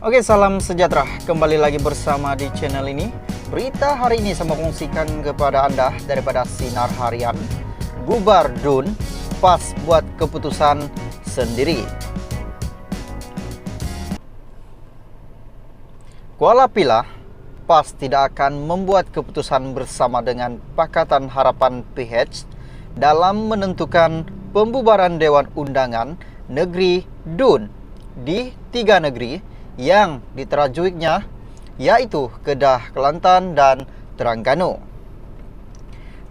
Oke, salam sejahtera. Kembali lagi bersama di channel ini. Berita hari ini saya mau kongsikan kepada Anda daripada Sinar Harian. Bubar DUN, PAS buat keputusan sendiri. Kuala Pilah, PAS tidak akan membuat keputusan bersama dengan Pakatan Harapan PH dalam menentukan pembubaran Dewan Undangan Negeri DUN di 3 negeri yang diterajuinya, yaitu Kedah, Kelantan, dan Terengganu.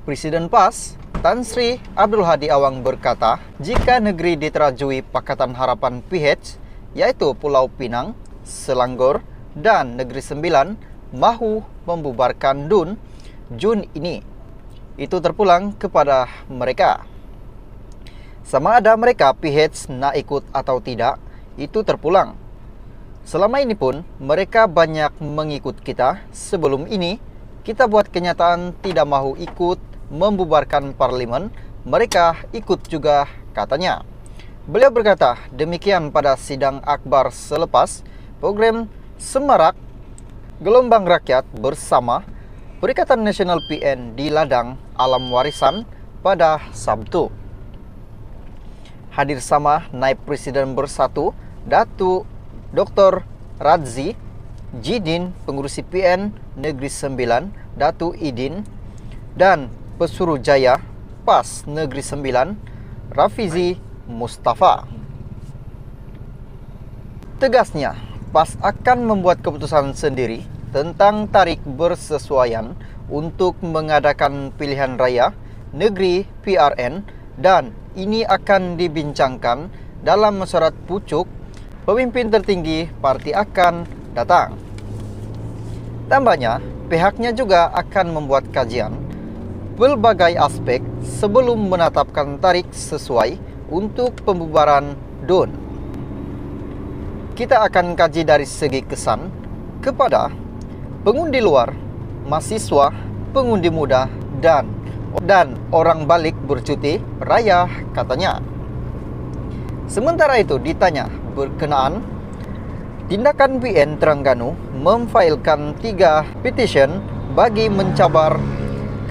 Presiden PAS, Tan Sri Abdul Hadi Awang berkata, jika negeri diterajui Pakatan Harapan PH, yaitu Pulau Pinang, Selangor, dan Negeri Sembilan, mahu membubarkan DUN Jun ini. Itu terpulang kepada mereka. Sama ada mereka PH nak ikut atau tidak, itu terpulang. Selama ini pun mereka banyak mengikut kita. Sebelum ini kita buat kenyataan tidak mahu ikut membubarkan parlimen, mereka ikut juga katanya. Beliau berkata demikian pada sidang akbar selepas program Semarak Gelombang Rakyat bersama Perikatan Nasional PN di Ladang Alam Warisan pada Sabtu. Hadir sama Naib Presiden Bersatu Datuk Dr. Radzi Jidin, pengurusi PN Negeri Sembilan, Datuk Idin, dan Pesuruhjaya PAS Negeri Sembilan, Rafizi Mustafa. Tegasnya, PAS akan membuat keputusan sendiri tentang tarikh bersesuaian untuk mengadakan pilihan raya negeri PRN, dan ini akan dibincangkan dalam mesyuarat pucuk pemimpin tertinggi parti akan datang. Tambahnya, pihaknya juga akan membuat kajian pelbagai aspek sebelum menetapkan tarikh sesuai untuk pembubaran DUN. Kita akan kaji dari segi kesan kepada pengundi luar, mahasiswa, pengundi muda, dan orang balik bercuti raya, katanya. Sementara itu ditanya berkenaan tindakan PN Terengganu memfailkan 3 petition bagi mencabar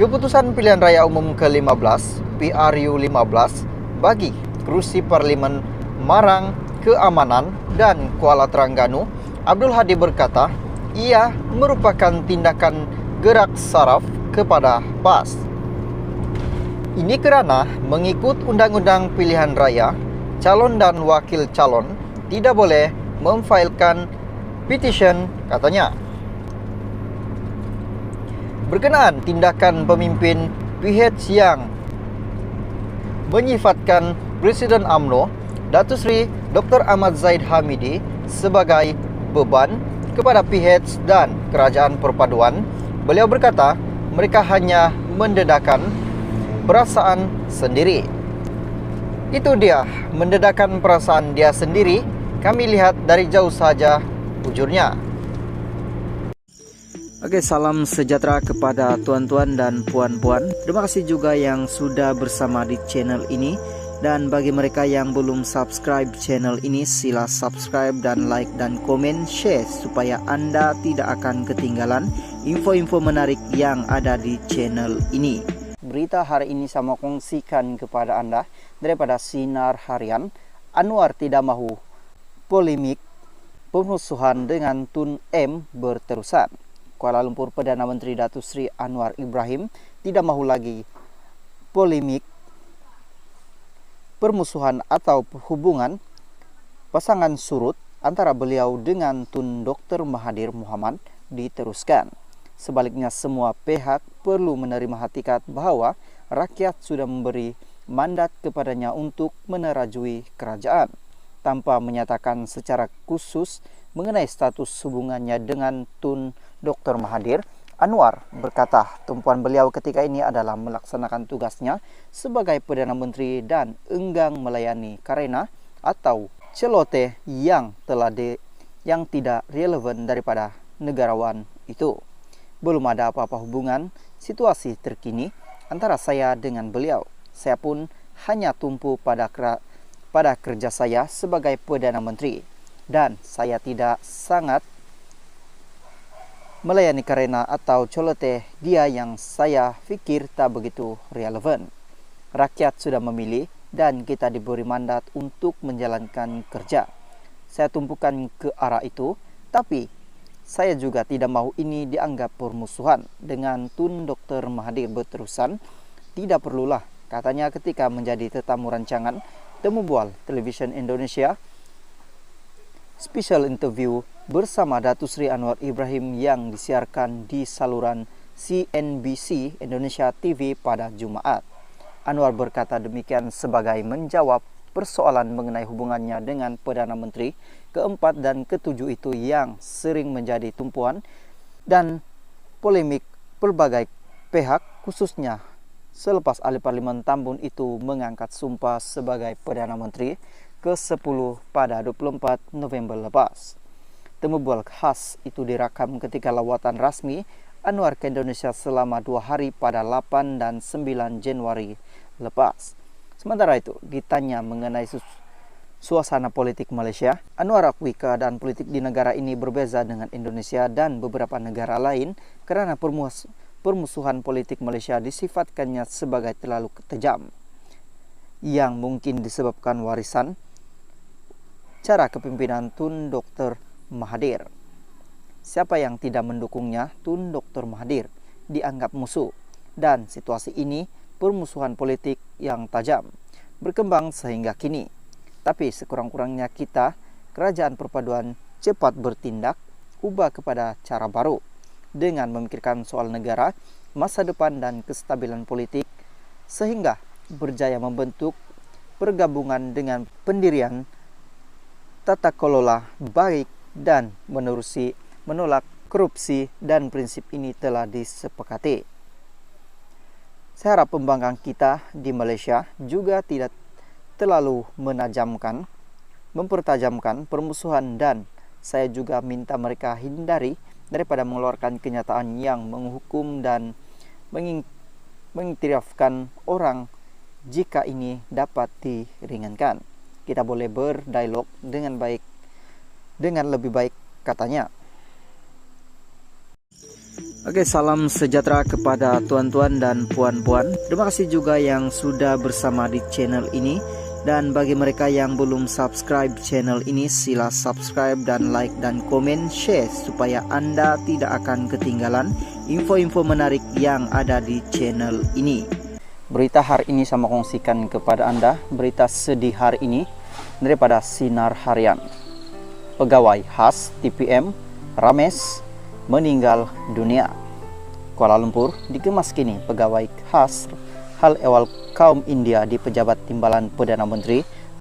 keputusan pilihan raya umum ke-15 PRU 15 bagi kerusi parlimen Marang, Keamanan, dan Kuala Terengganu, Abdul Hadi berkata ia merupakan tindakan gerak saraf kepada PAS. Ini kerana mengikut undang-undang pilihan raya, calon dan wakil calon tidak boleh memfailkan petition, katanya. Berkenaan tindakan pemimpin PH yang menyifatkan Presiden UMNO Datuk Seri Dr. Ahmad Zahid Hamidi sebagai beban kepada PH dan Kerajaan Perpaduan, beliau berkata mereka hanya mendedahkan perasaan sendiri. Itu dia, mendedahkan perasaan dia sendiri. Kami lihat dari jauh saja, ujurnya. Oke, salam sejahtera kepada tuan-tuan dan puan-puan. Terima kasih juga yang sudah bersama di channel ini. Dan bagi mereka yang belum subscribe channel ini, sila subscribe dan like dan komen, share supaya Anda tidak akan ketinggalan info-info menarik yang ada di channel ini. Berita hari ini saya mau kongsikan kepada Anda daripada Sinar Harian. Anwar tidak mahu polemik pemusuhan dengan Tun M berterusan. Kuala Lumpur Perdana Menteri Datuk Seri Anwar Ibrahim tidak mahu lagi polemik permusuhan atau hubungan pasangan surut antara beliau dengan Tun Dr. Mahathir Mohamad diteruskan. Sebaliknya, semua pihak perlu menerima hakikat bahawa rakyat sudah memberi mandat kepadanya untuk menerajui kerajaan. Tanpa menyatakan secara khusus mengenai status hubungannya dengan Tun Dr. Mahathir, Anwar berkata tumpuan beliau ketika ini adalah melaksanakan tugasnya sebagai Perdana Menteri dan enggang melayani karena atau celoteh yang tidak relevan daripada negarawan itu. Belum ada apa-apa hubungan situasi terkini antara saya dengan beliau. Saya pun hanya tumpu pada kerja saya sebagai Perdana Menteri. dan saya tidak sangat melayani karena atau coloteh dia yang saya pikir tak begitu relevan. Rakyat sudah memilih dan kita diberi mandat untuk menjalankan kerja. Saya tumpukan ke arah itu, tapi saya juga tidak mau ini dianggap permusuhan dengan Tun Dr. Mahathir berterusan. Tidak perlulah, katanya ketika menjadi tetamu rancangan Temu Bual Television Indonesia special interview bersama Datuk Seri Anwar Ibrahim yang disiarkan di saluran CNBC Indonesia TV pada Jumaat. Anwar berkata demikian sebagai menjawab persoalan mengenai hubungannya dengan Perdana Menteri keempat dan ketujuh itu yang sering menjadi tumpuan dan polemik berbagai pihak, khususnya selepas ahli parlimen Tambun itu mengangkat sumpah sebagai Perdana Menteri ke-10 pada 24 November lepas. Temu bual khas itu direkam ketika lawatan rasmi Anwar ke Indonesia selama 2 hari pada 8 dan 9 Januari lepas. Sementara itu, ditanya mengenai suasana politik Malaysia, Anwar akui keadaan politik di negara ini berbeza dengan Indonesia dan beberapa negara lain karena permusuhan politik Malaysia disifatkannya sebagai terlalu kejam, yang mungkin disebabkan warisan cara kepimpinan Tun Dr. Mahathir. Siapa yang tidak mendukungnya Tun Dr. Mahathir dianggap musuh, dan situasi ini permusuhan politik yang tajam berkembang sehingga kini. Tapi sekurang-kurangnya kita, kerajaan perpaduan, cepat bertindak, ubah kepada cara baru dengan memikirkan soal negara, masa depan dan kestabilan politik, sehingga berjaya membentuk pergabungan dengan pendirian tata kelola baik dan menolak korupsi, dan prinsip ini telah disepakati. Saya harap pembangkang kita di Malaysia juga tidak terlalu mempertajamkan permusuhan, dan saya juga minta mereka hindari daripada mengeluarkan kenyataan yang menghukum dan mengiktirafkan orang jika ini dapat diringankan. Kita boleh berdialog dengan lebih baik, katanya. Oke, salam sejahtera kepada tuan-tuan dan puan-puan. Terima kasih juga yang sudah bersama di channel ini. Dan bagi mereka yang belum subscribe channel ini, sila subscribe dan like dan komen, share supaya Anda tidak akan ketinggalan info-info menarik yang ada di channel ini. Berita hari ini saya kongsikan kepada Anda, berita sedih hari ini daripada Sinar Harian. Pegawai khas TPM Rames meninggal dunia. Kuala Lumpur dikemas kini pegawai khas hal ehwal kaum India di pejabat timbalan Perdana Menteri